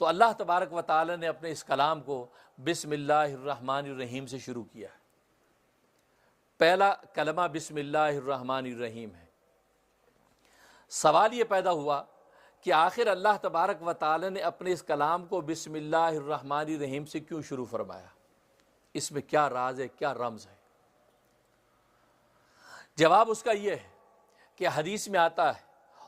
تو اللہ تبارک و تعالی نے اپنے اس کلام کو بسم اللہ الرحمن الرحیم سے شروع کیا ہے۔ پہلا کلمہ بسم اللہ الرحمن الرحیم ہے۔ سوال یہ پیدا ہوا کہ آخر اللہ تبارک و تعالی نے اپنے اس کلام کو بسم اللہ الرحمن الرحیم سے کیوں شروع فرمایا؟ اس میں کیا راز ہے، کیا رمز ہے؟ جواب اس کا یہ ہے کہ حدیث میں آتا ہے،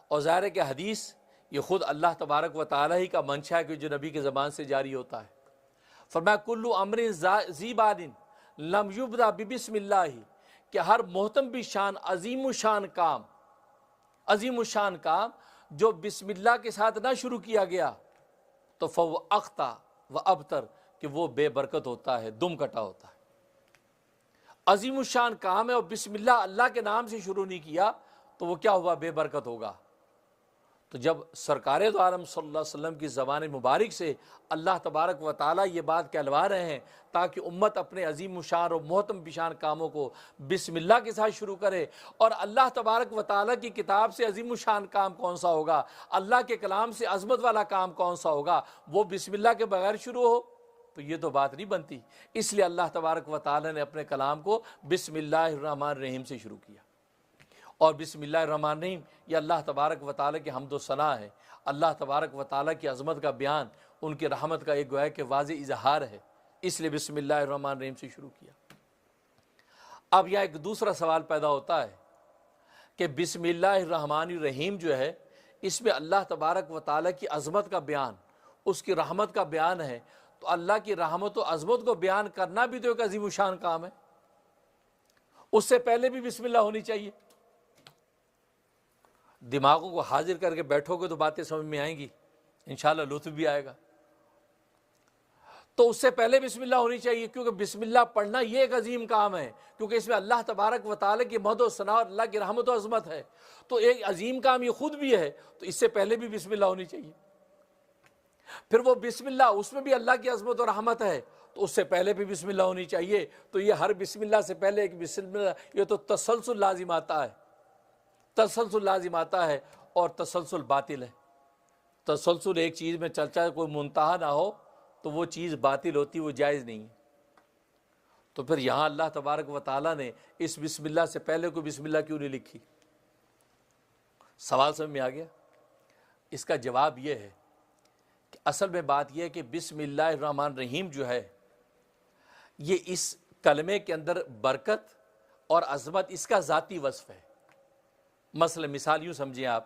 اور ظاہر ہے کہ حدیث یہ خود اللہ تبارک و تعالی ہی کا منشا ہے کہ جو نبی کی زبان سے جاری ہوتا ہے۔ فرمایا کل امر ذی بال لم یبدأ ببسم اللہ، کہ ہر محتم بھی شان عظیم الشان کام جو بسم اللہ کے ساتھ نہ شروع کیا گیا تو فو اخطا و ابتر، کہ وہ بے برکت ہوتا ہے، دم کٹا ہوتا ہے۔ عظیم الشان کام ہے اور بسم اللہ کے نام سے شروع نہیں کیا تو وہ کیا ہوا؟ بے برکت ہوگا۔ تو جب سرکار دو عالم صلی اللہ علیہ وسلم کی زبان مبارک سے اللہ تبارک و تعالیٰ یہ بات کہلوا رہے ہیں تاکہ امت اپنے عظیم الشان اور محتم بشان کاموں کو بسم اللہ کے ساتھ شروع کرے، اور اللہ تبارک و تعالیٰ کی کتاب سے عظیم الشان کام کون سا ہوگا، اللہ کے کلام سے عظمت والا کام کون سا ہوگا، وہ بسم اللہ کے بغیر شروع ہو، تو یہ تو بات نہیں بنتی۔ اس لیے اللہ تبارک و تعالیٰ نے اپنے کلام کو بسم اللہ الرحمن الرحیم سے شروع کیا۔ اور بسم اللہ الرحمن الرحیم یہ اللہ تبارک و تعالیٰ کی حمد و ثنا ہے، اللہ تبارک و تعالیٰ کی عظمت کا بیان، ان کی رحمت کا ایک گویا کہ واضح اظہار ہے، اس لیے بسم اللہ الرحمن الرحیم سے شروع کیا۔ اب یہاں ایک دوسرا سوال پیدا ہوتا ہے کہ بسم اللہ الرحمن الرحیم جو ہے اس میں اللہ تبارک و تعالیٰ کی عظمت کا بیان، اس کی رحمت کا بیان ہے، تو اللہ کی رحمت و عظمت کو بیان کرنا بھی تو ایک عظیم الشان کام ہے، اس سے پہلے بھی بسم اللہ ہونی چاہیے۔ دماغوں کو حاضر کر کے بیٹھو گے تو باتیں سمجھ میں آئیں گی، انشاءاللہ لطف بھی آئے گا۔ تو اس سے پہلے بسم اللہ ہونی چاہیے، کیونکہ بسم اللہ پڑھنا یہ ایک عظیم کام ہے، کیونکہ اس میں اللہ تبارک و تعالیٰ کی مدح و ثنا اور اللہ کی رحمت و عظمت ہے، تو ایک عظیم کام یہ خود بھی ہے، تو اس سے پہلے بھی بسم اللہ ہونی چاہیے۔ پھر وہ بسم اللہ اس میں بھی اللہ کی عظمت و رحمت ہے، تو اس سے پہلے بھی بسم اللہ ہونی چاہیے۔ تو یہ ہر بسم اللہ سے پہلے ایک بسم اللہ، یہ تو تسلسل لازم آتا ہے، تسلسل لازم آتا ہے، اور تسلسل باطل ہے۔ تسلسل ایک چیز میں چلتا ہے، کوئی منتہا نہ ہو تو وہ چیز باطل ہوتی، وہ جائز نہیں ہے۔ تو پھر یہاں اللہ تبارک و تعالیٰ نے اس بسم اللہ سے پہلے کوئی بسم اللہ کیوں نہیں لکھی؟ سوال سمجھ میں آ گیا؟ اس کا جواب یہ ہے کہ اصل میں بات یہ ہے کہ بسم اللہ الرحمن الرحیم جو ہے یہ اس کلمے کے اندر برکت اور عظمت اس کا ذاتی وصف ہے۔ مثلا مثال یوں سمجھیں آپ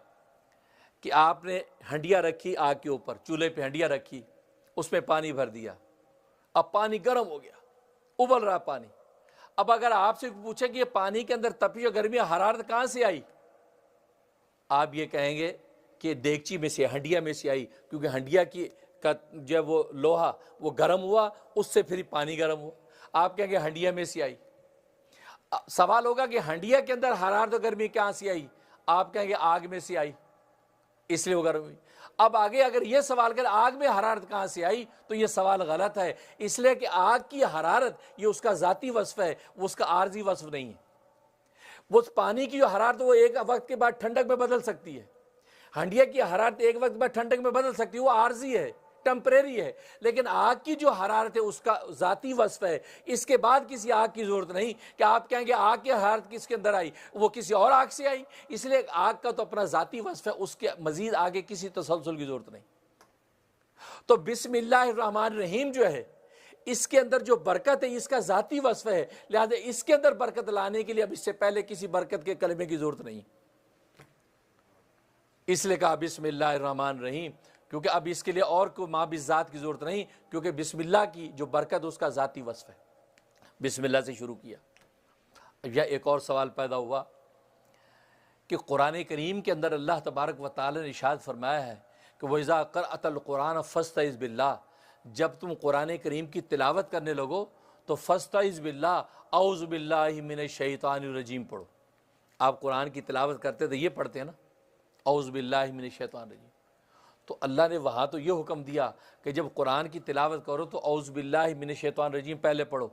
کہ آپ نے ہنڈیا رکھی آگ کے اوپر، چولہے پہ ہنڈیا رکھی، اس میں پانی بھر دیا، اب پانی گرم ہو گیا، ابل رہا پانی۔ اب اگر آپ سے پوچھیں کہ یہ پانی کے اندر تپش اور گرمی حرارت کہاں سے آئی، آپ یہ کہیں گے کہ دیگچی میں سے، ہنڈیا میں سے آئی، کیونکہ ہنڈیا کی کا جب وہ لوہا وہ گرم ہوا، اس سے پھر پانی گرم ہوا، آپ کہیں گے ہنڈیا میں سے آئی۔ سوال ہوگا کہ ہنڈیا کے اندر حرارت و گرمی کہاں سے آئی، آپ کہیں گے آگ میں سے آئی، اس لیے وہ گرم ہوئی۔ اب آگے اگر یہ سوال کریں آگ میں حرارت کہاں سے آئی، تو یہ سوال غلط ہے، اس لیے کہ آگ کی حرارت یہ اس کا ذاتی وصف ہے، وہ اس کا عارضی وصف نہیں ہے۔ وہ پانی کی جو حرارت وہ ایک وقت کے بعد ٹھنڈک میں بدل سکتی ہے، ہنڈیا کی حرارت ایک وقت بعد ٹھنڈک میں بدل سکتی ہے، وہ عارضی ہے، ٹیمپریری ہے، لیکن آگ کی جو حرارت ہے اس کا ذاتی وصف ہے۔ اس کے بعد کسی آگ کی ضرورت نہیں کہ آپ کہیں گے آگ کی حرارت کس کے اندر آئی، وہ کسی اور آگ سے آئی، اس لیے آگ کا تو اپنا ذاتی وصف ہے، اس کے مزید آگے کسی تسلسل کی ضرورت نہیں۔ تو بسم اللہ الرحمن الرحیم جو ہے اس کے اندر جو برکت ہے اس کا ذاتی وصف ہے، لہذا اس کے اندر برکت لانے کے لیے اب اس سے پہلے کسی برکت کے کلمے کی ضرورت نہیں، اس لیے کہا بسم اللہ الرحمن الرحیم، کیونکہ اب اس کے لیے اور کوئی ما بالذات کی ضرورت نہیں، کیونکہ بسم اللہ کی جو برکت اس کا ذاتی وصف ہے، بسم اللہ سے شروع کیا۔ اب یہ ایک اور سوال پیدا ہوا کہ قرآن کریم کے اندر اللہ تبارک و تعالی نے ارشاد فرمایا ہے کہ وَإِذَا قَرَأْتَ الْقُرْآنَ فَاسْتَعِذْ بِاللَّهِ، جب تم قرآن کریم کی تلاوت کرنے لگو تو فَاسْتَعِذْ بِاللَّهِ اعوذ باللہ من الشیطان الرجیم پڑھو۔ آپ قرآن کی تلاوت کرتے تو یہ پڑھتے ہیں نا، اعوذ باللہ من الشیطان الرجیم، تو اللہ نے وہاں تو یہ حکم دیا کہ جب قرآن کی تلاوت کرو تو اعوذ باللہ من الشیطان الرجیم پہلے پڑھو،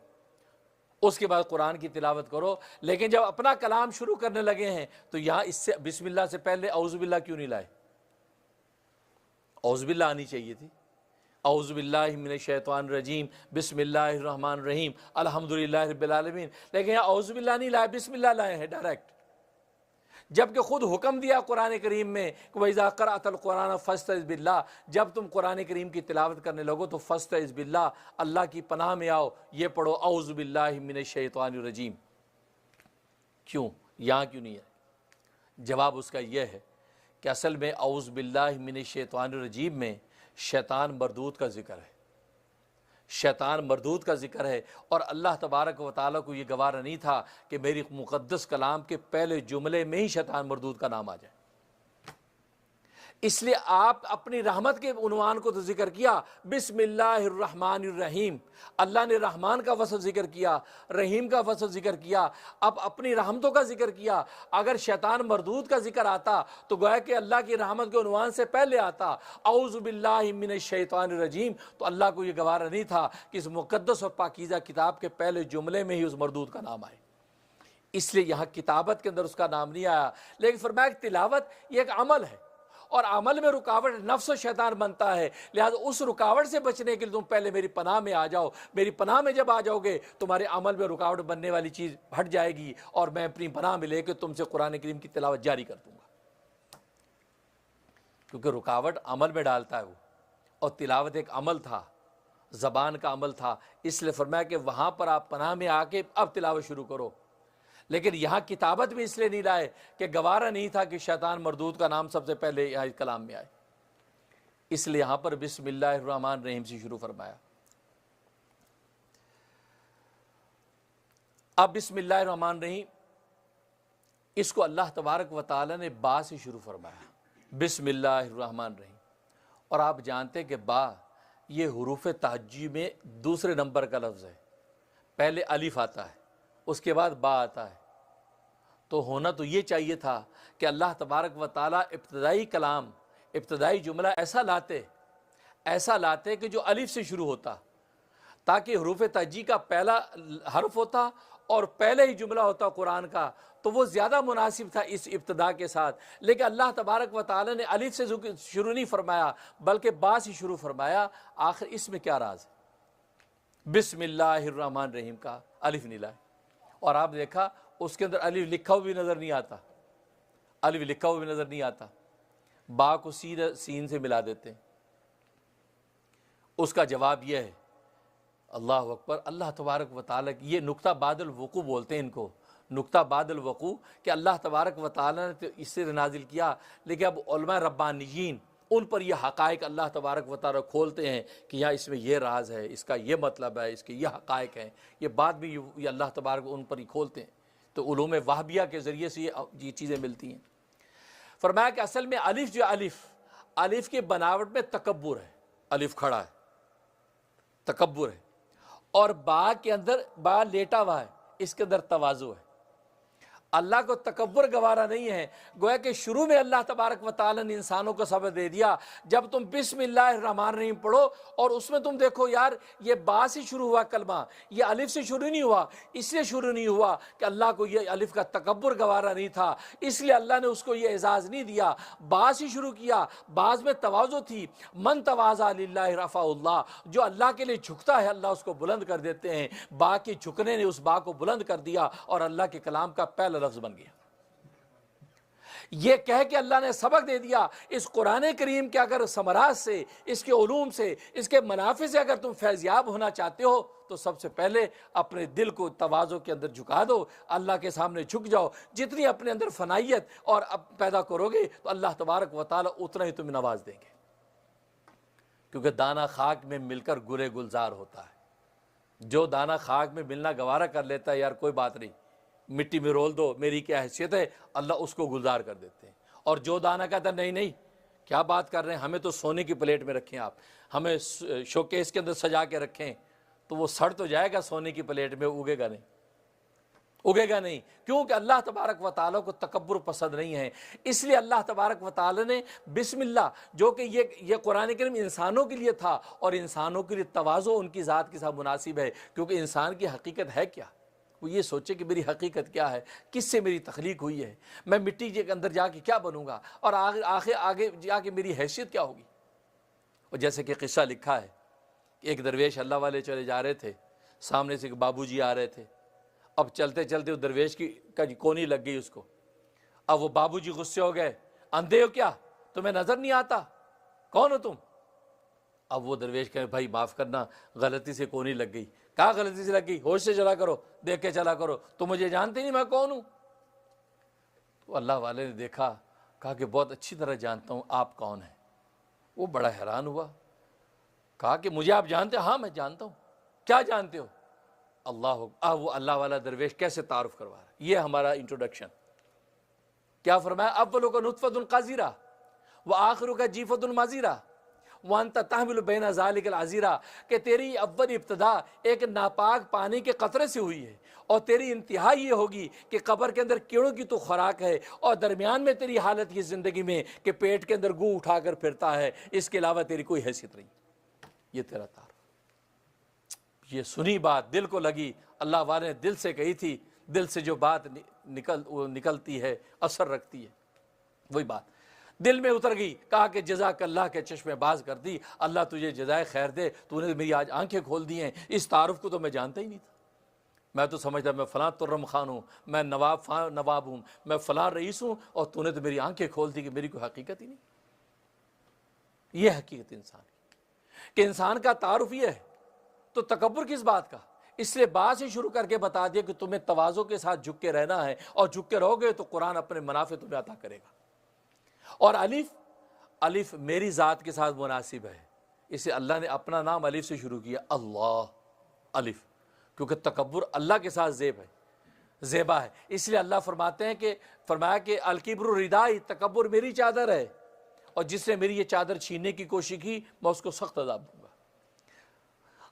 اس کے بعد قرآن کی تلاوت کرو، لیکن جب اپنا کلام شروع کرنے لگے ہیں تو یہاں اس سے بسم اللہ سے پہلے اعوذ باللہ کیوں نہیں لائے؟ اعوذ باللہ آنی چاہیے تھی، اعوذ باللہ من الشیطان الرجیم بسم اللہ الرحمن الرحیم الحمدللہ رب العالمین، لیکن یہاں اعوذ باللہ نہیں لائے، بسم اللہ لائے ہیں ڈائریکٹ، جبکہ خود حکم دیا قرآن کریم میں کہ وَإِذَا قَرَأْتَ الْقُرْآنَ فَاسْتَعِذْ بِاللَّهِ، جب تم قرآن کریم کی تلاوت کرنے لگو تو فَاسْتَعِذْ بِاللَّهِ، اللہ کی پناہ میں آؤ، یہ پڑھو اعوذ باللہ من الشیطان الرجیم۔ کیوں یہاں کیوں نہیں ہے؟ جواب اس کا یہ ہے کہ اصل میں اعوذ باللہ من الشیطان الرجیم میں شیطان مردود کا ذکر ہے، شیطان مردود کا ذکر ہے، اور اللہ تبارک و تعالیٰ کو یہ گوارا نہیں تھا کہ میری مقدس کلام کے پہلے جملے میں ہی شیطان مردود کا نام آ جائے، اس لیے آپ اپنی رحمت کے عنوان کو تو ذکر کیا، بسم اللہ الرحمن الرحیم، اللہ نے رحمان کا وصف ذکر کیا، رحیم کا وصف ذکر کیا، اب اپنی رحمتوں کا ذکر کیا۔ اگر شیطان مردود کا ذکر آتا تو گویا کہ اللہ کی رحمت کے عنوان سے پہلے آتا اعوذ باللہ من الشیطان الرجیم، تو اللہ کو یہ گوارا نہیں تھا کہ اس مقدس اور پاکیزہ کتاب کے پہلے جملے میں ہی اس مردود کا نام آئے، اس لیے یہاں کتابت کے اندر اس کا نام نہیں آیا۔ لیکن فرمایا کہ تلاوت یہ ایک عمل ہے، اور عمل میں رکاوٹ نفس و شیطان بنتا ہے، لہذا اس رکاوٹ سے بچنے کے لیے تم پہلے میری پناہ میں آ جاؤ، میری پناہ میں جب آ جاؤ گے تمہارے عمل میں رکاوٹ بننے والی چیز ہٹ جائے گی، اور میں اپنی پناہ میں لے کے تم سے قرآن کریم کی تلاوت جاری کر دوں گا، کیونکہ رکاوٹ عمل میں ڈالتا ہے وہ، اور تلاوت ایک عمل تھا، زبان کا عمل تھا، اس لیے فرمایا کہ وہاں پر آپ پناہ میں آ کے اب تلاوت شروع کرو۔ لیکن یہاں کتابت بھی اس لیے نہیں لائے کہ گوارا نہیں تھا کہ شیطان مردود کا نام سب سے پہلے یہاں کلام میں آئے، اس لیے یہاں پر بسم اللہ الرحمن الرحیم سے شروع فرمایا۔ اب بسم اللہ الرحمن الرحیم اس کو اللہ تبارک و تعالی نے با سے شروع فرمایا، بسم اللہ الرحمن الرحیم، اور آپ جانتے کہ با یہ حروف تہجی میں دوسرے نمبر کا لفظ ہے، پہلے الف آتا ہے اس کے بعد با آتا ہے، تو ہونا تو یہ چاہیے تھا کہ اللہ تبارک و تعالیٰ ابتدائی کلام، ابتدائی جملہ ایسا لاتے کہ جو الف سے شروع ہوتا، تاکہ حروف تہجی کا پہلا حرف ہوتا اور پہلے ہی جملہ ہوتا قرآن کا، تو وہ زیادہ مناسب تھا اس ابتدا کے ساتھ۔ لیکن اللہ تبارک و تعالیٰ نے الف سے شروع نہیں فرمایا بلکہ با سے شروع فرمایا۔ آخر اس میں کیا راز ہے؟ بسم اللہ الرحمن الرحیم کا الف نہیں لائے، اور آپ دیکھا اس کے اندر الف لکھا ہوا بھی نظر نہیں آتا، الف لکھا ہوا بھی نظر نہیں آتا، با کو سین سے ملا دیتے ہیں۔ اس کا جواب یہ ہے، اللہ اکبر، اللہ تبارک و تعالیٰ کی یہ نکتہ بعد الوقوع بولتے ہیں ان کو، نکتہ بعد الوقوع، کہ اللہ تبارک و تعالیٰ نے تو اس سے نازل کیا، لیکن اب علماء ربانیین ان پر یہ حقائق اللہ تبارک و تعالیٰ کھولتے ہیں کہ یہاں اس میں یہ راز ہے، اس کا یہ مطلب ہے، اس کے یہ حقائق ہیں، یہ بات بھی یہ اللہ تبارک ان پر ہی کھولتے ہیں، تو علوم وہابیہ کے ذریعے سے یہ چیزیں ملتی ہیں۔ فرمایا کہ اصل میں الف جو الف کی بناوٹ میں تکبر ہے، الف کھڑا ہے، تکبر ہے، اور با کے اندر با لیٹا ہوا ہے، اس کے اندر تواضع ہے۔ اللہ کو تکبر گوارا نہیں ہے، گویا کہ شروع میں اللہ تبارک و تعالیٰ نے انسانوں کو سبق دے دیا، جب تم بسم اللہ الرحمن الرحیم پڑھو اور اس میں تم دیکھو یار یہ با سے شروع ہوا کلمہ، یہ الف سے شروع نہیں ہوا، اس لیے شروع نہیں ہوا کہ اللہ کو یہ الف کا تکبر گوارا نہیں تھا، اس لیے اللہ نے اس کو یہ اعزاز نہیں دیا، با سے شروع کیا، بعض میں تواضع تھی، من تواضع للہ رفع اللہ، جو اللہ کے لیے جھکتا ہے اللہ اس کو بلند کر دیتے ہیں، با کے جھکنے نے اس با کو بلند کر دیا اور اللہ کے کلام کا پہلا لفظ بن گیا۔ یہ کہہ کے اللہ نے سبق دے دیا، اس قرآن کریم کے اگر ثمرات سے، اس کے علوم سے، اس کے منافع سے اگر تم فیضیاب ہونا چاہتے ہو تو سب سے پہلے اپنے دل کو تواضع کے اندر جھکا دو، اللہ کے سامنے جھک جاؤ، جتنی اپنے اندر فنائیت اور پیدا کرو گے تو اللہ تبارک و تعالیٰ اتنا ہی تمہیں نواز دیں گے، کیونکہ دانہ خاک میں مل کر گلے گلزار ہوتا ہے۔ جو دانہ خاک میں ملنا گوارا کر لیتا ہے، یار کوئی بات نہیں، مٹی میں رول دو، میری کیا حیثیت ہے، اللہ اس کو گلزار کر دیتے ہیں۔ اور جو دانہ کہتا ہے نہیں کیا بات کر رہے ہیں، ہمیں تو سونے کی پلیٹ میں رکھیں، آپ ہمیں شوکیس کے اندر سجا کے رکھیں، تو وہ سڑ تو جائے گا سونے کی پلیٹ میں، اگے گا نہیں، کیونکہ اللہ تبارک و تعالیٰ کو تکبر پسند نہیں ہے۔ اس لیے اللہ تبارک و تعالیٰ نے بسم اللہ، جو کہ یہ قرآن کریم انسانوں کے لیے تھا، اور انسانوں کے لیے تواضع ان کی ذات کے ساتھ مناسب ہے، کیونکہ انسان کی حقیقت ہے کیا، وہ یہ سوچے کہ میری حقیقت کیا ہے، کس سے میری تخلیق ہوئی ہے، میں مٹی کے اندر جا کے کیا بنوں گا، اور آگے جا کے میری حیثیت کیا ہوگی۔ اور جیسے کہ قصہ لکھا ہے کہ ایک درویش اللہ والے چلے جا رہے تھے، سامنے سے ایک بابو جی آ رہے تھے، اب چلتے چلتے وہ درویش کی کونی لگ گئی اس کو، اب وہ بابو جی غصے ہو گئے، اندھے ہو کیا، تمہیں نظر نہیں آتا، کون ہو تم؟ اب وہ درویش کہے بھائی معاف کرنا، غلطی سے کونی لگ گئی۔ کہا غلطی سے لگ گئی؟ ہوش سے چلا کرو، دیکھ کے چلا کرو، تم مجھے جانتے نہیں میں کون ہوں؟ تو اللہ والے نے دیکھا، کہا کہ بہت اچھی طرح جانتا ہوں آپ کون ہیں۔ وہ بڑا حیران ہوا، کہا کہ مجھے آپ جانتے ہیں؟ ہاں میں جانتا ہوں۔ کیا جانتے ہو؟ اللہ۔ وہ اللہ والا درویش کیسے تعارف کروا رہا ہے، یہ ہمارا انٹروڈکشن۔ کیا فرمایا؟ اولو کا نطفۃ قذرہ وآخر کا جیفۃ مضرہ وانت تحمل بین ذلک العذرہ، کہ تیری اول ابتدا ایک ناپاک پانی کے قطرے سے ہوئی ہے، اور تیری انتہا یہ ہوگی کہ قبر کے اندر کیڑوں کی تو خوراک ہے، اور درمیان میں تیری حالت یہ زندگی میں کہ پیٹ کے اندر گو اٹھا کر پھرتا ہے، اس کے علاوہ تیری کوئی حیثیت نہیں۔ یہ تیرا تعارف۔ یہ سنی بات دل کو لگی، اللہ والے نے دل سے کہی تھی، دل سے جو بات نکلتی ہے اثر رکھتی ہے، وہی بات دل میں اتر گئی۔ کہا کہ جزاک اللہ کے چشمے باز کر دی، اللہ تجھے جزائے خیر دے، تو نے میری آج آنکھیں کھول دی ہیں، اس تعارف کو تو میں جانتا ہی نہیں تھا۔ میں تو سمجھتا میں فلاں ترم خان ہوں، میں نواب ہوں، میں فلاں رئیس ہوں، اور تو نے تو میری آنکھیں کھول دی کہ میری کوئی حقیقت ہی نہیں۔ یہ حقیقت انسان کی، کہ انسان کا تعارف یہ ہے، تو تکبر کس بات کا؟ اس لیے بات سے شروع کر کے بتا دیا کہ تمہیں تواضع کے ساتھ جھک کے رہنا ہے، اور جھک کے رہو گے تو قرآن اپنے منافع تمہیں عطا کرے گا۔ اور الف میری ذات کے ساتھ مناسب ہے، اسے اللہ نے اپنا نام الف سے شروع کیا، اللہ الف، کیونکہ تکبر اللہ کے ساتھ زیبا ہے۔ اس لیے اللہ فرماتے ہیں کہ فرمایا کہ الکبر ردائی، تکبر میری چادر ہے، اور جس نے میری یہ چادر چھیننے کی کوشش کی میں اس کو سخت عذاب دوں گا۔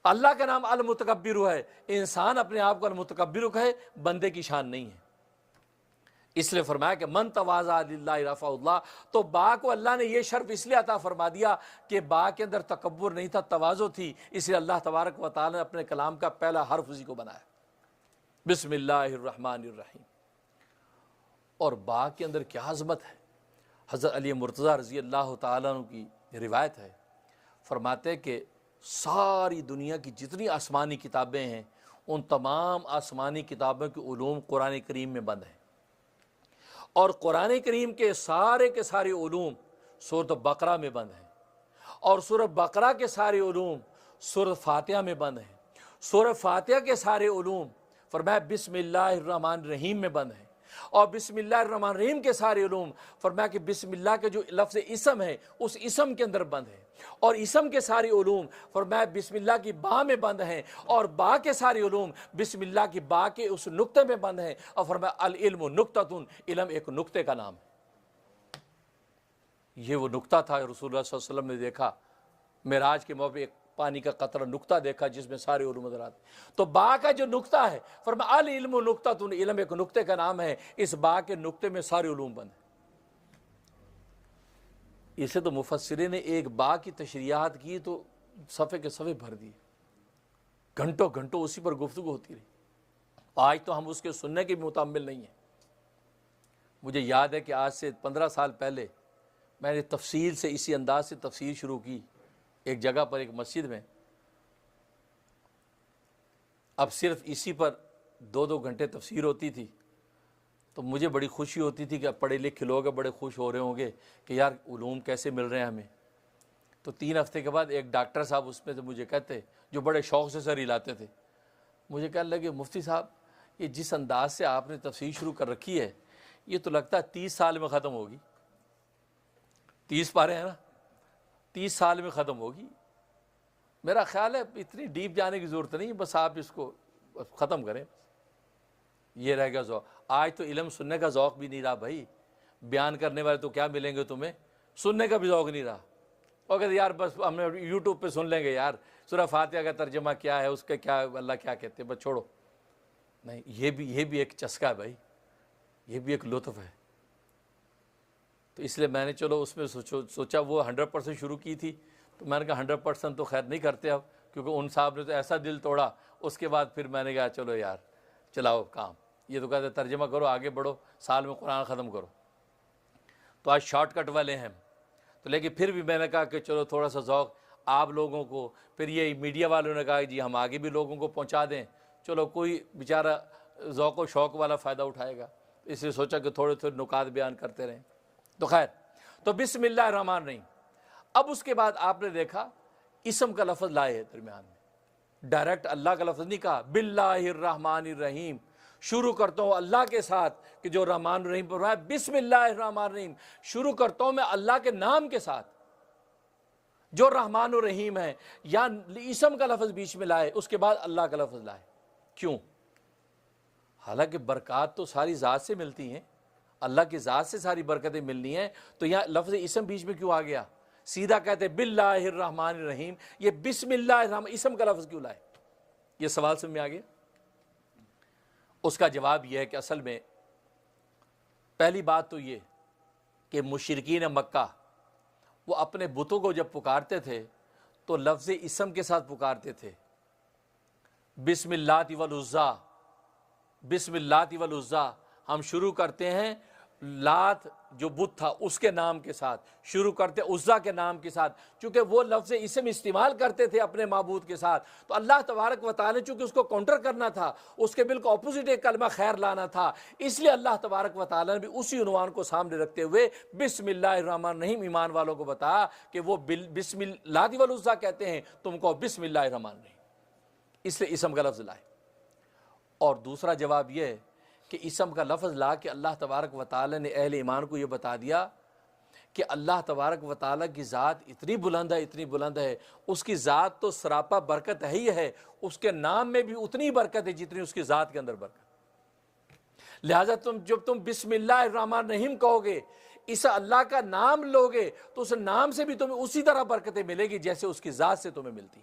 اللہ کا نام المتکبر ہے، انسان اپنے آپ کو المتکبر کہے، بندے کی شان نہیں ہے۔ اس لیے فرمایا کہ من تواضع للہ رفعہ اللہ، تو با کو اللہ نے یہ شرف اس لیے عطا فرما دیا کہ با کے اندر تکبر نہیں تھا، تواضع تھی، اس لیے اللہ تبارک و تعالی نے اپنے کلام کا پہلا حرف اسی کو بنایا، بسم اللہ الرحمن الرحیم۔ اور با کے اندر کیا عظمت ہے۔ حضرت علی مرتضیٰ رضی اللہ تعالیٰ عنہ کی روایت ہے، فرماتے ہیں کہ ساری دنیا کی جتنی آسمانی کتابیں ہیں، ان تمام آسمانی کتابوں کے علوم قرآن کریم میں بند ہیں، اور قرآن کریم کے سارے علوم سورۃ بقرہ میں بند ہیں، اور سورۃ بقرہ کے سارے علوم سورۃ فاتحہ میں بند ہیں، سورۃ فاتحہ کے سارے علوم فرمایا بسم اللہ الرحمن الرحیم میں بند ہیں، اور بسم اللہ الرحمن الرحیم کے سارے علوم فرمایا کہ بسم اللہ کے جو لفظ اسم ہے اس اسم کے اندر بند ہے، اور اسم کے سارے علوم فرمایا بسم اللہ کی با میں بند ہیں، اور با کے سارے علوم بسم اللہ کی با کے اس نقطے میں بند ہیں، اور فرمایا العلم نقطۃ، علم ایک نقطے کا نام ہے۔ یہ وہ نقطہ تھا رسول اللہ صلی اللہ علیہ وسلم نے دیکھا معراج کے موقع، ایک پانی کا قطرہ نقطہ دیکھا جس میں سارے علوم نظر آتے، تو با کا جو نقطہ ہے فرمایا العلم نقطۃ، علم ایک نقطے کا نام ہے، اس با کے نقطے میں سارے علوم بند ہیں۔ اسے تو مفسرین نے ایک با کی تشریحات کی تو صفحے کے صفحے بھر دیے، گھنٹوں اسی پر گفتگو ہوتی رہی۔ آج تو ہم اس کے سننے کے بھی متحمل نہیں ہیں۔ مجھے یاد ہے کہ آج سے 15 سال پہلے میں نے تفصیل سے اسی انداز سے تفسیر شروع کی ایک جگہ پر، ایک مسجد میں۔ اب صرف اسی پر 2 گھنٹے تفسیر ہوتی تھی، تو مجھے بڑی خوشی ہوتی تھی کہ پڑھے لکھے لوگ بڑے خوش ہو رہے ہوں گے کہ یار علوم کیسے مل رہے ہیں ہمیں۔ تو 3 ہفتے کے بعد ایک ڈاکٹر صاحب اس میں سے مجھے کہتے، جو بڑے شوق سے سر ہلاتے تھے، مجھے کہنے لگے مفتی صاحب یہ جس انداز سے آپ نے تفسیر شروع کر رکھی ہے، یہ تو لگتا ہے 30 سال میں ختم ہوگی۔ 30 پارے ہیں نا، 30 سال میں ختم ہوگی۔ میرا خیال ہے اتنی ڈیپ جانے کی ضرورت نہیں، بس آپ اس کو ختم کریں، یہ رہ گیا ذوق۔ آج تو علم سننے کا ذوق بھی نہیں رہا بھائی، بیان کرنے والے تو کیا ملیں گے تمہیں، سننے کا بھی ذوق نہیں رہا۔ اور کہتے یار بس ہم یوٹیوب پہ سن لیں گے، یار سورہ فاتحہ کا ترجمہ کیا ہے، اس کا کیا اللہ کیا کہتے ہیں، بس چھوڑو۔ نہیں، یہ بھی ایک چسکا ہے بھائی، یہ بھی ایک لطف ہے۔ تو اس لیے میں نے چلو اس میں سوچا، وہ 100% شروع کی تھی، تو میں نے کہا 100% تو خیر نہیں کرتے اب، کیونکہ ان صاحب نے تو ایسا دل توڑا۔ اس کے بعد پھر میں نے کہا چلو یار چلاؤ کام، یہ تو کہتے ترجمہ کرو آگے بڑھو، سال میں قرآن ختم کرو۔ تو آج شارٹ کٹ والے ہیں تو، لیکن پھر بھی میں نے کہا کہ چلو تھوڑا سا ذوق آپ لوگوں کو، پھر یہ میڈیا والوں نے کہا کہ جی ہم آگے بھی لوگوں کو پہنچا دیں، چلو کوئی بیچارہ ذوق و شوق والا فائدہ اٹھائے گا، اس لیے سوچا کہ تھوڑے تھوڑے نکات بیان کرتے رہیں۔ تو خیر، تو بسم اللہ الرحمن الرحیم۔ اب اس کے بعد آپ نے دیکھا اسم کا لفظ لائے ہے درمیان میں، ڈائریکٹ اللہ کا لفظ نہیں کہا، باللہ الرحمن الرحیم، شروع کرتا ہوں اللہ کے ساتھ کہ جو رحمان الرحیم پر ہے، بسم اللہ الرحمن الرحیم، شروع کرتا ہوں میں اللہ کے نام کے ساتھ جو رحمان الرحیم ہے، یا اسم کا لفظ بیچ میں لائے، اس کے بعد اللہ کا لفظ لائے۔ کیوں؟ حالانکہ برکات تو ساری ذات سے ملتی ہیں، اللہ کی ذات سے ساری برکتیں ملنی ہیں، تو یہاں لفظ اسم بیچ میں کیوں آ گیا؟ سیدھا کہتے باللہ الرحمن الرحیم، یہ بسم اللہ الرحمن اسم کا لفظ کیوں لائے؟ یہ سوال سمجھ میں آ گیا؟ اس کا جواب یہ ہے کہ اصل میں پہلی بات تو یہ کہ مشرکین مکہ وہ اپنے بتوں کو جب پکارتے تھے تو لفظ اسم کے ساتھ پکارتے تھے، بسم اللہ والعزیٰ، بسم اللہ والعزیٰ، ہم شروع کرتے ہیں لات جو بت تھا اس کے نام کے ساتھ، شروع کرتے عزیٰ کے نام کے ساتھ، چونکہ وہ لفظ اسم استعمال کرتے تھے اپنے معبود کے ساتھ، تو اللہ تبارک و تعالی نے چونکہ اس کو کاؤنٹر کرنا تھا، اس کے بالکل اپوزٹ ایک کلمہ خیر لانا تھا، اس لیے اللہ تبارک و تعالی نے بھی اسی عنوان کو سامنے رکھتے ہوئے بسم اللہ الرحمن الرحیم ایمان والوں کو بتایا کہ وہ بسم اللہ والعزیٰ کہتے ہیں، تم کو بسم اللہ الرحمن الرحیم، اس لیے اسم کا لفظ لائے۔ اور دوسرا جواب یہ ہے کہ اسم کا لفظ لا کے اللہ تبارک و تعالی نے اہل ایمان کو یہ بتا دیا کہ اللہ تبارک و تعالی کی ذات اتنی بلند ہے، اتنی بلند ہے، اس کی ذات تو سراپا برکت ہے ہی ہے، اس کے نام میں بھی اتنی برکت ہے جتنی اس کی ذات کے اندر برکت۔ لہٰذا جب تم بسم اللہ الرحمن الرحیم کہو گے، اس اللہ کا نام لوگے، تو اس نام سے بھی تمہیں اسی طرح برکتیں ملے گی جیسے اس کی ذات سے تمہیں ملتی۔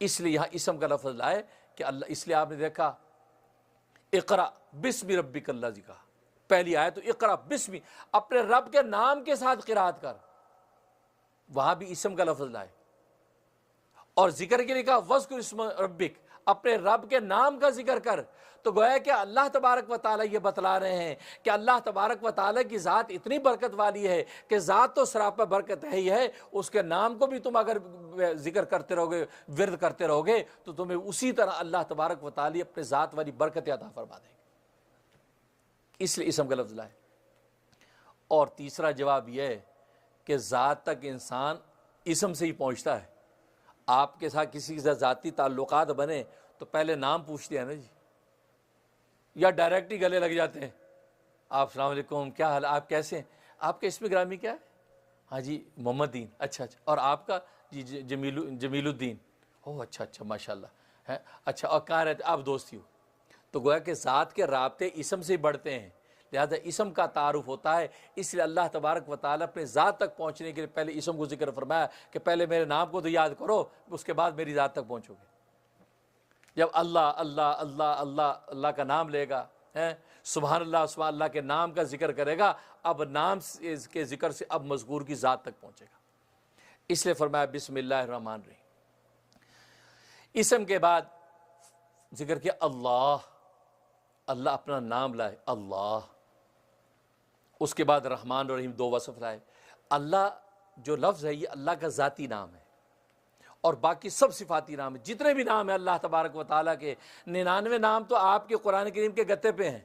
اس لیے یہاں اسم کا لفظ لائے کہ اللہ، اس لیے آپ نے دیکھا اقرا بسم ربک الذی، کہا پہلی آیت تو اقرا بسم، اپنے رب کے نام کے ساتھ قرات کر، وہاں بھی اسم کا لفظ لائے، اور ذکر کے لیے کہا وذکر اسم ربک، اپنے رب کے نام کا ذکر کر۔ تو گویا کہ اللہ تبارک و تعالی یہ بتلا رہے ہیں کہ اللہ تبارک و تعالی کی ذات اتنی برکت والی ہے کہ ذات تو سراپا برکت ہے ہی ہے، اس کے نام کو بھی تم اگر ذکر کرتے رہو گے، ورد کرتے رہو گے، تو تمہیں اسی طرح اللہ تبارک و تعالی اپنے ذات والی برکت عطا فرما دیں گے، اس لیے اسم کا لفظ لائے۔ اور تیسرا جواب یہ ہے کہ ذات تک انسان اسم سے ہی پہنچتا ہے۔ آپ کے ساتھ کسی کے ساتھ ذاتی تعلقات بنے تو پہلے نام پوچھتے ہیں نا جی، یا ڈائریکٹ ہی گلے لگ جاتے ہیں، آپ السلام علیکم، کیا حال، آپ کیسے ہیں، آپ کا اسم گرامی کیا ہے؟ ہاں جی محمد دین، اچھا اچھا، اور آپ کا؟ جی جمیل الدین، اوہ اچھا اچھا ماشاء اللہ ہے، اچھا، اور کہاں رہتے آپ؟ دوستی ہو۔ تو گویا کہ ذات کے رابطے اسم سے ہی بڑھتے ہیں، لہذا اسم کا تعارف ہوتا ہے، اس لیے اللہ تبارک و تعالیٰ اپنے ذات تک پہنچنے کے لیے پہلے اسم کو ذکر فرمایا کہ پہلے میرے نام کو تو یاد کرو، اس کے بعد میری ذات تک پہنچو گے۔ جب اللہ اللہ اللہ اللہ اللہ کا نام لے گا، سبحان اللہ اللہ کے نام کا ذکر کرے گا، اب نام کے ذکر سے اب مذکور کی ذات تک پہنچے گا، اس لیے فرمایا بسم اللہ الرحمن الرحیم۔ اسم کے بعد ذکر کیا اللہ، اللہ اپنا نام لائے اللہ، اس کے بعد رحمان اور رحیم دو وصف لائے۔ اللہ جو لفظ ہے یہ اللہ کا ذاتی نام ہے، اور باقی سب صفاتی نام ہیں، جتنے بھی نام ہیں اللہ تبارک و تعالیٰ کے، 99 نام تو آپ کے قرآن کریم کے گتے پہ ہیں۔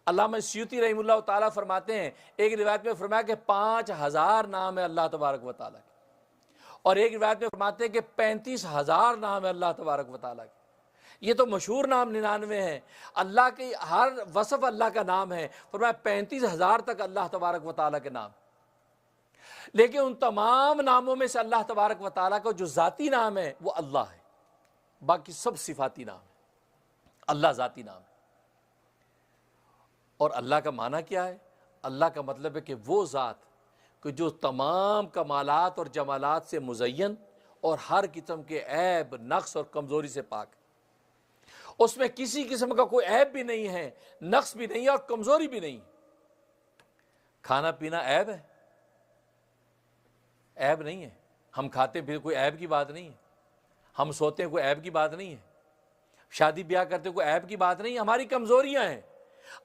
علامہ سیوطی رحمہ اللہ تعالیٰ فرماتے ہیں، ایک روایت میں فرمایا کہ 5000 نام ہے اللہ تبارک و تعالیٰ کے، اور ایک روایت میں فرماتے ہیں کہ 35,000 نام ہے اللہ تبارک و تعالیٰ کے۔ یہ تو مشہور نام 99 ہیں، اللہ کی ہر وصف اللہ کا نام ہے، فرمایا 35,000 تک اللہ تبارک و تعالیٰ کے نام۔ لیکن ان تمام ناموں میں سے اللہ تبارک و تعالیٰ کا جو ذاتی نام ہے وہ اللہ ہے، باقی سب صفاتی نام ہے، اللہ ذاتی نام ہے۔ اور اللہ کا معنی کیا ہے؟ اللہ کا مطلب ہے کہ وہ ذات کہ جو تمام کمالات اور جمالات سے مزین اور ہر قسم کے عیب، نقص اور کمزوری سے پاک، اس میں کسی قسم کا کوئی عیب بھی نہیں ہے، نقص بھی نہیں ہے اور کمزوری بھی نہیں۔ کھانا پینا عیب ہے؟ عیب نہیں ہے، ہم کھاتے بھی کوئی عیب کی بات نہیں ہے، ہم سوتے ہیں کوئی عیب کی بات نہیں ہے، شادی بیاہ کرتے کوئی عیب کی بات نہیں ہے، ہماری کمزوریاں ہیں،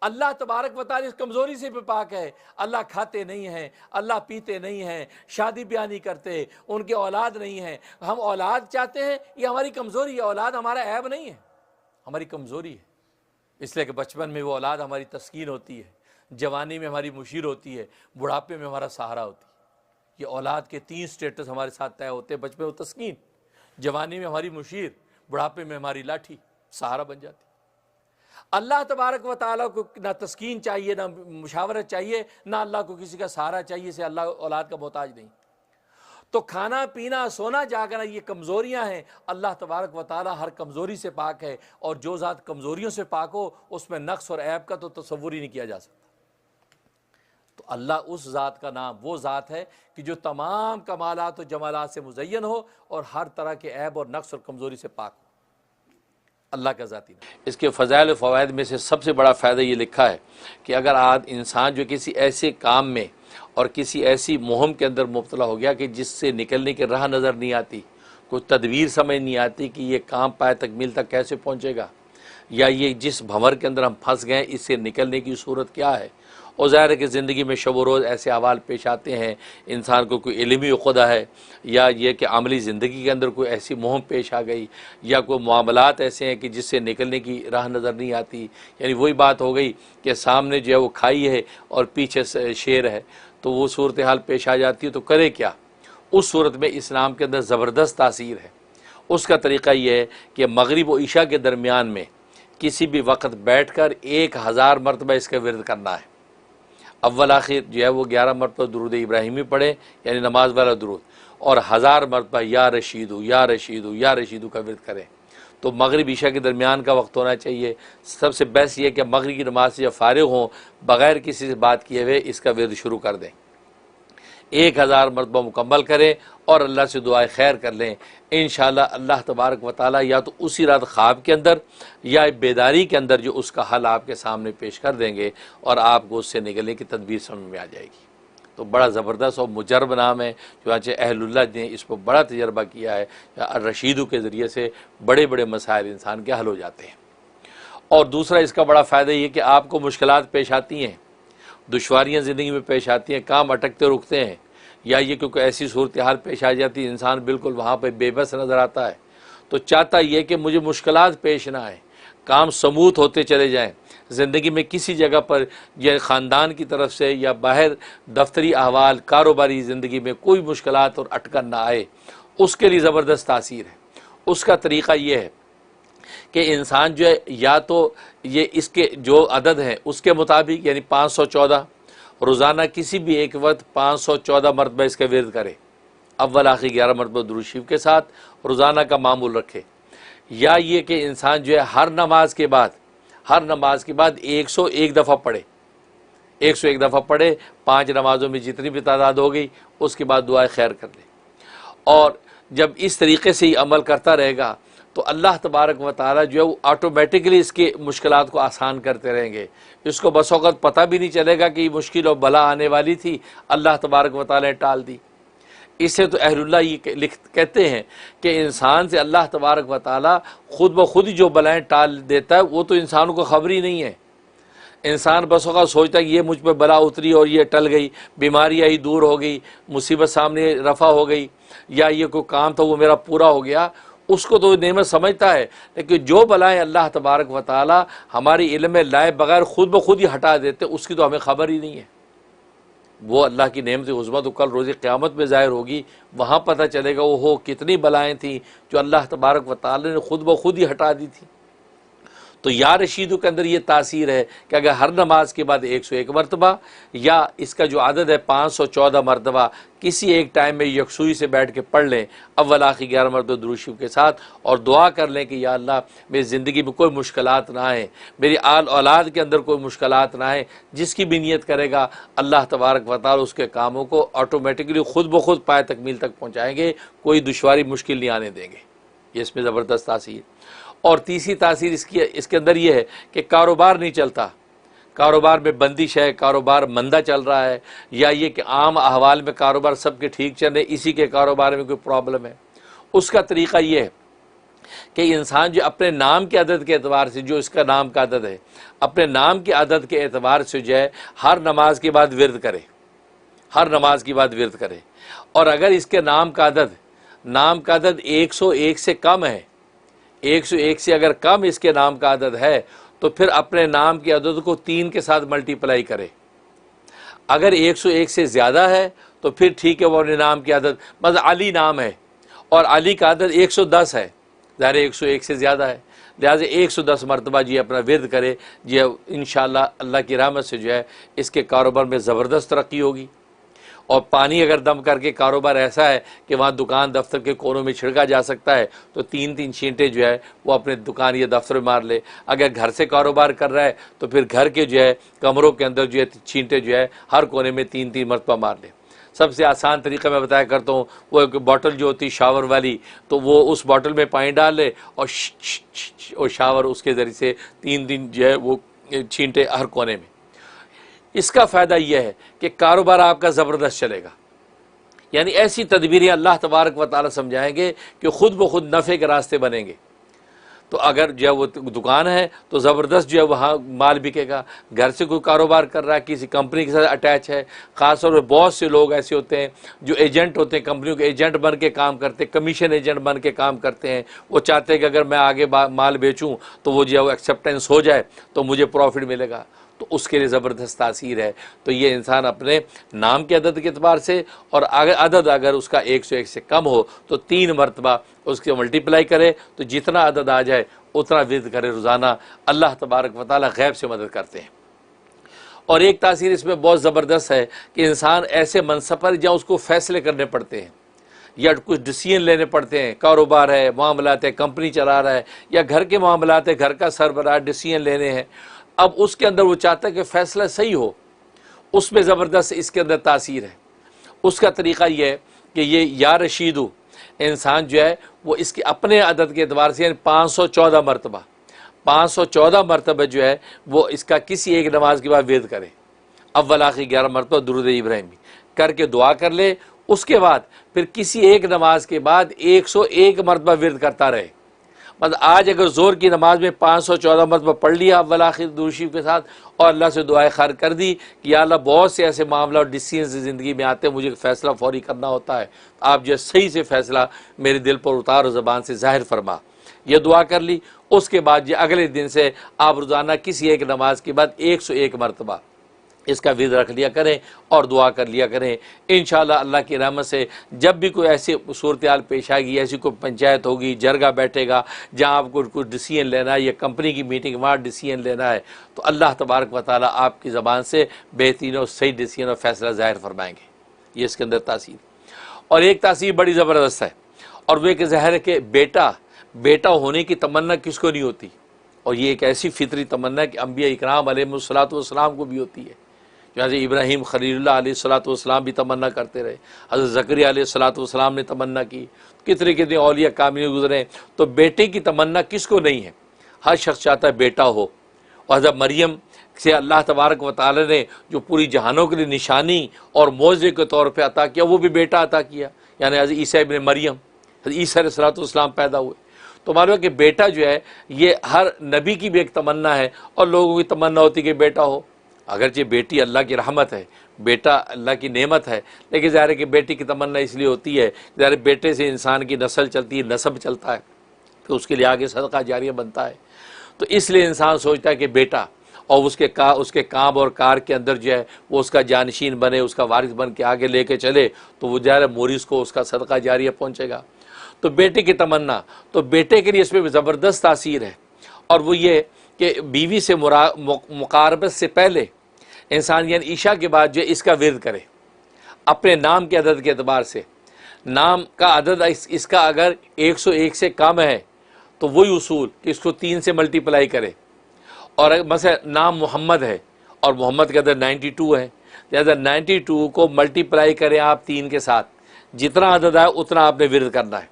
اللہ تبارک و تعالی اس کمزوری سے بھی پاک ہے۔ اللہ کھاتے نہیں ہیں، اللہ پیتے نہیں ہیں، شادی بیاہ نہیں کرتے، ان کے اولاد نہیں ہیں۔ ہم اولاد چاہتے ہیں، یہ ہماری کمزوری ہے۔ اولاد ہمارا عیب نہیں ہے، ہماری کمزوری ہے، اس لیے کہ بچپن میں وہ اولاد ہماری تسکین ہوتی ہے، جوانی میں ہماری مشیر ہوتی ہے، بڑھاپے میں ہمارا سہارا ہوتی ہے۔ یہ اولاد کے 3 سٹیٹس ہمارے ساتھ طے ہوتے ہیں۔ بچپن میں وہ تسکین، جوانی میں ہماری مشیر، بڑھاپے میں ہماری لاٹھی، سہارا بن جاتی۔ اللہ تبارک و تعالیٰ کو نہ تسکین چاہیے، نہ مشاورت چاہیے، نہ اللہ کو کسی کا سہارا چاہیے، سے اللہ اولاد کا محتاج نہیں۔ تو کھانا پینا سونا جاگنا یہ کمزوریاں ہیں۔ اللہ تبارک و تعالیٰ ہر کمزوری سے پاک ہے، اور جو ذات کمزوریوں سے پاک ہو اس میں نقص اور عیب کا تو تصور ہی نہیں کیا جا سکتا۔ تو اللہ اس ذات کا نام وہ ذات ہے کہ جو تمام کمالات و جمالات سے مزین ہو اور ہر طرح کے عیب اور نقص اور کمزوری سے پاک ہو، اللہ کا ذاتی نام۔ اس کے فضائل و فوائد میں سے سب سے بڑا فائدہ یہ لکھا ہے کہ اگر انسان جو کسی ایسے کام میں اور کسی ایسی مہم کے اندر مبتلا ہو گیا کہ جس سے نکلنے کی راہ نظر نہیں آتی، کوئی تدبیر سمجھ نہیں آتی کہ یہ کام پائے تکمیل تک کیسے پہنچے گا، یا یہ جس بھنور کے اندر ہم پھنس گئے اس سے نکلنے کی صورت کیا ہے، اور ظاہر ہے کہ زندگی میں شب و روز ایسے احوال پیش آتے ہیں، انسان کو کوئی علمی عقدہ ہے، یا یہ کہ عملی زندگی کے اندر کوئی ایسی مہم پیش آ گئی، یا کوئی معاملات ایسے ہیں کہ جس سے نکلنے کی راہ نظر نہیں آتی۔ یعنی وہی بات ہو گئی کہ سامنے جو ہے وہ کھائی ہے اور پیچھے شیر ہے، تو وہ صورتحال پیش آ جاتی ہے، تو کرے کیا؟ اس صورت میں اسلام کے اندر زبردست تاثیر ہے۔ اس کا طریقہ یہ ہے کہ مغرب و عشاء کے درمیان میں کسی بھی وقت بیٹھ کر 1000 مرتبہ اس کا ورد کرنا ہے۔ اول آخر جو ہے وہ 11 مرتبہ درود ابراہیمی پڑھیں، یعنی نماز والا درود، اور 1000 مرتبہ یا رشیدو یا رشیدو یا رشیدو کا ورد کریں۔ تو مغرب عشاء کے درمیان کا وقت ہونا چاہیے۔ سب سے بیسٹ یہ کہ مغرب کی نماز سے جب فارغ ہوں، بغیر کسی سے بات کیے ہوئے اس کا ورد شروع کر دیں، 1000 مرتبہ مکمل کریں اور اللہ سے دعائے خیر کر لیں۔ انشاءاللہ اللہ تبارک و تعالیٰ یا تو اسی رات خواب کے اندر یا بیداری کے اندر جو اس کا حل آپ کے سامنے پیش کر دیں گے، اور آپ کو اس سے نکلنے کی تدبیر سمجھ میں آ جائے گی۔ تو بڑا زبردست اور مجرب نام ہے، چنانچہ اہل اللہ نے اس کو بڑا تجربہ کیا ہے۔ الرشیدو کے ذریعے سے بڑے بڑے مسائل انسان کے حل ہو جاتے ہیں۔ اور دوسرا اس کا بڑا فائدہ یہ کہ آپ کو مشکلات پیش آتی ہیں، دشواریاں زندگی میں پیش آتی ہیں، کام اٹکتے رکتے ہیں، یا یہ کیونکہ ایسی صورتحال پیش آ جاتی ہے انسان بالکل وہاں پہ بے بس نظر آتا ہے، تو چاہتا یہ کہ مجھے مشکلات پیش نہ آئیں، کام سموتھ ہوتے چلے جائیں، زندگی میں کسی جگہ پر یا خاندان کی طرف سے یا باہر دفتری احوال کاروباری زندگی میں کوئی مشکلات اور اٹکن نہ آئے، اس کے لیے زبردست تاثیر ہے۔ اس کا طریقہ یہ ہے کہ انسان جو ہے یا تو یہ اس کے جو عدد ہیں اس کے مطابق، یعنی 514 روزانہ کسی بھی ایک وقت 514 مرتبہ اس کا ورد کرے، اول آخر 11 مرتبہ درود شریف کے ساتھ روزانہ کا معمول رکھے، یا یہ کہ انسان جو ہے ہر نماز کے بعد 101 دفعہ پڑھے، 101 دفعہ پڑھے، 5 نمازوں میں جتنی بھی تعداد ہو گئی اس کے بعد دعائے خیر کر لے۔ اور جب اس طریقے سے ہی عمل کرتا رہے گا تو اللہ تبارک و تعالیٰ جو ہے وہ آٹومیٹکلی اس کے مشکلات کو آسان کرتے رہیں گے۔ اس کو بس اوقات پتہ بھی نہیں چلے گا کہ یہ مشکل اور بلا آنے والی تھی، اللہ تبارک و تعالیٰ نے ٹال دی۔ اس سے تو اہل اللہ یہ کہتے ہیں کہ انسان سے اللہ تبارک و تعالیٰ خود بخود جو بلائیں ٹال دیتا ہے وہ تو انسانوں کو خبر ہی نہیں ہے۔ انسان بس اوقات سوچتا ہے کہ یہ مجھ پہ بلا اتری اور یہ ٹل گئی، بیماری آئی دور ہو گئی، مصیبت سامنے رفع ہو گئی، یا یہ کوئی کام تھا وہ میرا پورا ہو گیا، اس کو تو نعمت سمجھتا ہے۔ لیکن جو بلائیں اللہ تبارک و تعالیٰ ہماری علم میں لائے بغیر خود بخود ہی ہٹا دیتے، اس کی تو ہمیں خبر ہی نہیں ہے۔ وہ اللہ کی نعمت عظمیٰ تو کل روز قیامت میں ظاہر ہوگی، وہاں پتہ چلے گا وہ کتنی بلائیں تھیں جو اللہ تبارک و تعالیٰ نے خود بخود ہی ہٹا دی تھی۔ تو یا رشیدو کے اندر یہ تاثیر ہے کہ اگر ہر نماز کے بعد 101 مرتبہ یا اس کا جو عدد ہے 514 مرتبہ کسی ایک ٹائم میں یکسوئی سے بیٹھ کے پڑھ لیں، اول آخر 11 مرتبہ درود شریف کے ساتھ، اور دعا کر لیں کہ یا اللہ میری زندگی میں کوئی مشکلات نہ آئیں، میری آل اولاد کے اندر کوئی مشکلات نہ آئیں۔ جس کی بھی نیت کرے گا اللہ تبارک و تعالی اس کے کاموں کو آٹومیٹکلی خود بخود پائے تکمیل تک پہنچائیں گے، کوئی دشواری مشکل نہیں آنے دیں گے۔ یہ اس میں زبردست تاثیر۔ اور تیسری تاثیر اس کے اندر یہ ہے کہ کاروبار نہیں چلتا، کاروبار میں بندش ہے، کاروبار مندہ چل رہا ہے، یا یہ کہ عام احوال میں کاروبار سب کے ٹھیک چل رہے، اسی کے کاروبار میں کوئی پرابلم ہے، اس کا طریقہ یہ ہے کہ انسان جو اپنے نام کے عدد کے اعتبار سے، جو اس کا نام کا عدد ہے، اپنے نام کے عدد کے اعتبار سے جو ہے ہر نماز کے بعد ورد کرے، ہر نماز کے بعد ورد کرے۔ اور اگر اس کے نام کا عدد 101 سے کم ہے، 101 سے اگر کم اس کے نام کا عدد ہے تو پھر اپنے نام کے عدد کو 3 کے ساتھ ملٹیپلائی کرے۔ اگر 101 سے زیادہ ہے تو پھر ٹھیک ہے، وہ اپنے نام کی عدد، مثلا علی نام ہے اور علی کا عدد 110 ہے، ظاہر 101 سے زیادہ ہے، لہٰذا 110 مرتبہ جی اپنا ورد کرے، جی انشاءاللہ اللہ کی رحمت سے جو ہے اس کے کاروبار میں زبردست ترقی ہوگی۔ اور پانی اگر دم کر کے کاروبار ایسا ہے کہ وہاں دکان دفتر کے کونوں میں چھڑکا جا سکتا ہے تو 3 چھینٹے جو ہے وہ اپنے دکان یا دفتر میں مار لے۔ اگر گھر سے کاروبار کر رہا ہے تو پھر گھر کے جو ہے کمروں کے اندر جو ہے چھینٹے جو ہے ہر کونے میں 3 مرتبہ مار لے۔ سب سے آسان طریقہ میں بتایا کرتا ہوں، وہ ایک بوٹل جو ہوتی شاور والی، تو وہ اس بوٹل میں پانی ڈال لے اور شاور اس کے ذریعے سے 3 جو ہے وہ چھینٹے ہر کونے میں۔ اس کا فائدہ یہ ہے کہ کاروبار آپ کا زبردست چلے گا، یعنی ایسی تدبیریں اللہ تبارک و تعالی سمجھائیں گے کہ خود بخود نفع کے راستے بنیں گے۔ تو اگر جو ہے وہ دکان ہے تو زبردست جو ہے وہاں مال بکے گا، گھر سے کوئی کاروبار کر رہا ہے، کسی کمپنی کے ساتھ اٹیچ ہے، خاص طور پہ بہت سے لوگ ایسے ہوتے ہیں جو ایجنٹ ہوتے ہیں، کمپنیوں کے ایجنٹ بن کے کام کرتے ہیں، کمیشن ایجنٹ بن کے کام کرتے ہیں، وہ چاہتے ہیں کہ اگر میں آگے مال بیچوں تو وہ جو ہے وہ ایکسیپٹنس ہو جائے تو مجھے پروفٹ ملے گا، تو اس کے لیے زبردست تاثیر ہے۔ تو یہ انسان اپنے نام کے عدد کے اعتبار سے، اور عدد اگر اس کا 101 سے کم ہو تو 3 مرتبہ اس کے ملٹیپلائی کرے، تو جتنا عدد آ جائے اتنا ورد کرے روزانہ۔ اللہ تبارک و تعالی غیب سے مدد کرتے ہیں۔ اور ایک تاثیر اس میں بہت زبردست ہے کہ انسان ایسے منصب پر جہاں اس کو فیصلے کرنے پڑتے ہیں یا کچھ ڈیسیژن لینے پڑتے ہیں، کاروبار ہے، معاملات ہے، کمپنی چلا رہا ہے، یا گھر کے معاملات ہے، گھر کا سربراہ، ڈیسیژن لینے ہیں، اب اس کے اندر وہ چاہتا ہے کہ فیصلہ صحیح ہو، اس میں زبردست اس کے اندر تاثیر ہے۔ اس کا طریقہ یہ ہے کہ یہ یا رشیدو انسان جو ہے وہ اس کے اپنے عدد کے اعتبار سے، یعنی 514 مرتبہ جو ہے وہ اس کا کسی ایک نماز کے بعد ورد کرے، اول آخر 11 مرتبہ درود ابراہیمی کر کے دعا کر لے، اس کے بعد پھر کسی ایک نماز کے بعد 101 مرتبہ ورد کرتا رہے۔ مطلب آج اگر زور کی نماز میں 514 مرتبہ پڑھ لیا اول آخر درود شریف کے ساتھ، اور اللہ سے دعائیں خیر کر دی کہ یا اللہ بہت سے ایسے معاملہ اور ڈیسیژنز زندگی میں آتے ہیں، مجھے فیصلہ فوری کرنا ہوتا ہے، آپ جو صحیح سے فیصلہ میرے دل پر اتار اور زبان سے ظاہر فرما، یہ دعا کر لی۔ اس کے بعد یہ اگلے دن سے آپ روزانہ کسی ایک نماز کے بعد 101 مرتبہ اس کا ورد رکھ لیا کریں اور دعا کر لیا کریں۔ انشاءاللہ اللہ کی رحمت سے جب بھی کوئی ایسی صورتحال پیش آئے گی، ایسی کوئی پنچایت ہوگی، جرگہ بیٹھے گا جہاں آپ کو کچھ ڈیسیژن لینا ہے، یا کمپنی کی میٹنگ وہاں ڈیسیژن لینا ہے، تو اللہ تبارک و تعالیٰ آپ کی زبان سے بہترین اور صحیح ڈیسیژن اور فیصلہ ظاہر فرمائیں گے۔ یہ اس کے اندر تاثیر۔ اور ایک تاثیر بڑی زبردست ہے، اور وہ ایک ظاہر ہے کہ بیٹا ہونے کی تمنا کس کو نہیں ہوتی، اور یہ ایک ایسی فطری تمنا ہے کہ انبیاء اکرام علیہم الصلوۃ والسلام کو بھی ہوتی ہے۔ جیسے ابراہیم خلیل اللہ علیہ الصلوۃ والسلام بھی تمنا کرتے رہے، حضرت زکریا علیہ الصلوۃ والسلام نے تمنا کی، کتنے اولیاء کاملین گزرے۔ تو بیٹے کی تمنا کس کو نہیں ہے؟ ہر شخص چاہتا ہے بیٹا ہو۔ اور حضرت مریم سے اللہ تبارک و تعالی نے جو پوری جہانوں کے لیے نشانی اور معجزے کے طور پہ عطا کیا، وہ بھی بیٹا عطا کیا، یعنی حضرت عیسیٰ ابن مریم، حضرت عیسیٰ علیہ الصلوۃ والسلام پیدا ہوئے۔ تو معلوم ہے کہ بیٹا جو ہے یہ ہر نبی کی بھی ایک تمنا ہے، اور لوگوں کی تمنا ہوتی کہ بیٹا ہو۔ اگرچہ بیٹی اللہ کی رحمت ہے، بیٹا اللہ کی نعمت ہے، لیکن ظاہر ہے کہ بیٹی کی تمنا اس لیے ہوتی ہے، ظاہر بیٹے سے انسان کی نسل چلتی ہے، نسب چلتا ہے، پھر اس کے لیے آگے صدقہ جاریہ بنتا ہے۔ تو اس لیے انسان سوچتا ہے کہ بیٹا، اور اس کے کام اور کار کے اندر جو ہے وہ اس کا جانشین بنے، اس کا وارث بن کے آگے لے کے چلے، تو وہ ظاہر مورث کو اس کا صدقہ جاریہ پہنچے گا۔ تو بیٹے کی تمنا، تو بیٹے کے لیے اس میں زبردست تاثیر ہے، اور وہ یہ کہ بیوی سے مقاربت سے پہلے انسان یعنی عشاء کے بعد جو اس کا ورد کرے اپنے نام کے عدد کے اعتبار سے۔ نام کا عدد اس کا اگر 101 سے کم ہے تو وہی اصول کہ اس کو 3 سے ملٹیپلائی کرے، اور مثلا نام محمد ہے اور محمد کا عدد 92 ہے، لہذا 92 کو ملٹیپلائی کریں آپ 3 کے ساتھ، جتنا عدد آئے اتنا آپ نے ورد کرنا ہے۔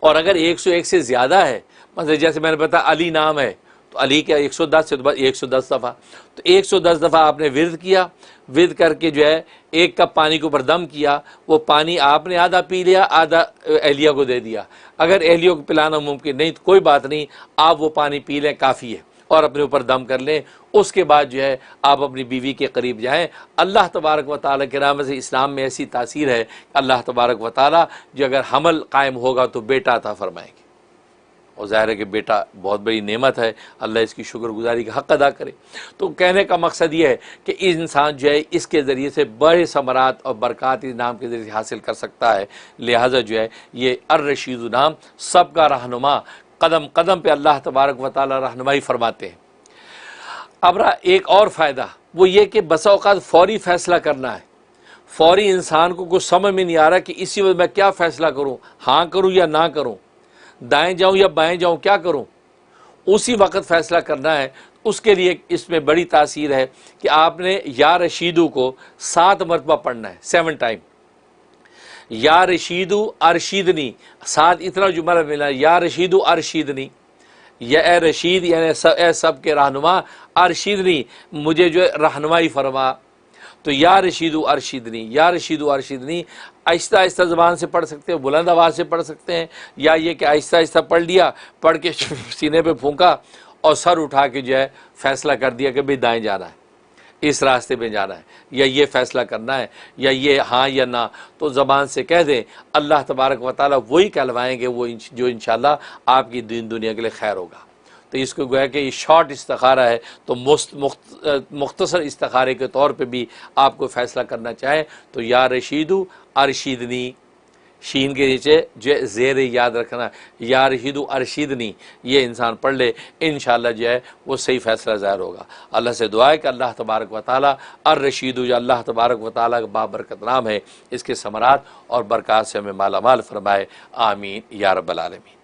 اور اگر 101 سے زیادہ ہے، مثلا جیسے میں نے بتایا علی نام ہے تو علی کا 110 سے 110 دفعہ، تو 110 دفعہ آپ نے ورد کیا، ورد کر کے جو ہے 1 کپ پانی کے اوپر دم کیا، وہ پانی آپ نے آدھا پی لیا، آدھا اہلیہ کو دے دیا۔ اگر اہلیہ کو پلانا ممکن نہیں تو کوئی بات نہیں، آپ وہ پانی پی لیں، کافی ہے، اور اپنے اوپر دم کر لیں۔ اس کے بعد جو ہے آپ اپنی بیوی کے قریب جائیں۔ اللہ تبارک و تعالیٰ کے نام سے اسلام میں ایسی تاثیر ہے کہ اللہ تبارک و تعالیٰ جو اگر حمل قائم ہوگا تو بیٹا عطا فرمائیں گے، اور ظاہر ہے کہ بیٹا بہت بڑی نعمت ہے، اللہ اس کی شکر گزاری کا حق ادا کرے۔ تو کہنے کا مقصد یہ ہے کہ انسان جو ہے اس کے ذریعے سے بڑے ثمرات اور برکات اس نام کے ذریعے سے حاصل کر سکتا ہے۔ لہٰذا جو ہے یہ الرشید نام سب کا رہنما، قدم قدم پہ اللہ تبارک و تعالیٰ رہنمائی فرماتے ہیں۔ اب ایک اور فائدہ وہ یہ کہ بسا اوقات فوری فیصلہ کرنا ہے، فوری انسان کو کچھ سمجھ میں نہیں آ رہا کہ اسی وقت میں کیا فیصلہ کروں، ہاں کروں یا نہ کروں، دائیں جاؤں یا بائیں جاؤں، کیا کروں، اسی وقت فیصلہ کرنا ہے۔ اس کے لیے اس میں بڑی تاثیر ہے کہ آپ نے یا رشیدو کو 7 مرتبہ پڑھنا ہے، 7 ٹائم۔ یا رشیدو ارشیدنی، 7 اتنا جملہ ملا، یا رشیدو ارشیدنی، یا اے رشید یعنی اے سب کے رہنما، ارشیدنی مجھے جو ہے رہنمائی فرما۔ تو یا رشیدو ارشیدنی، یا رشیدو ارشیدنی آہستہ آہستہ زبان سے پڑھ سکتے ہیں، بلند آواز سے پڑھ سکتے ہیں، یا یہ کہ آہستہ آہستہ پڑھ لیا، پڑھ کے سینے پہ پھونکا اور سر اٹھا کے جو ہے فیصلہ کر دیا کہ بھئی دائیں جانا ہے، اس راستے پہ جانا ہے، یا یہ فیصلہ کرنا ہے، یا یہ ہاں یا نہ، تو زبان سے کہہ دیں۔ اللہ تبارک و تعالیٰ وہی کہلوائیں گے وہ جو انشاءاللہ آپ کی دین دنیا کے لیے خیر ہوگا۔ تو اس کو گویا کہ یہ شارٹ استخارہ ہے، تو مختصر استخارے کے طور پہ بھی آپ کو فیصلہ کرنا چاہیں تو یا رشیدو ارشیدنی، شین کے نیچے جو ہے زیر یاد رکھنا، یا رشیدو ارشیدنی، یہ انسان پڑھ لے، انشاءاللہ جو ہے وہ صحیح فیصلہ ظاہر ہوگا۔ اللہ سے دعا ہے کہ اللہ تبارک و تعالیٰ الرشیدو جو اللہ تبارک و تعالیٰ کا بابرکت نام ہے، اس کے ثمرات اور برکات سے ہمیں مالا مال فرمائے، آمین یا رب العالمین۔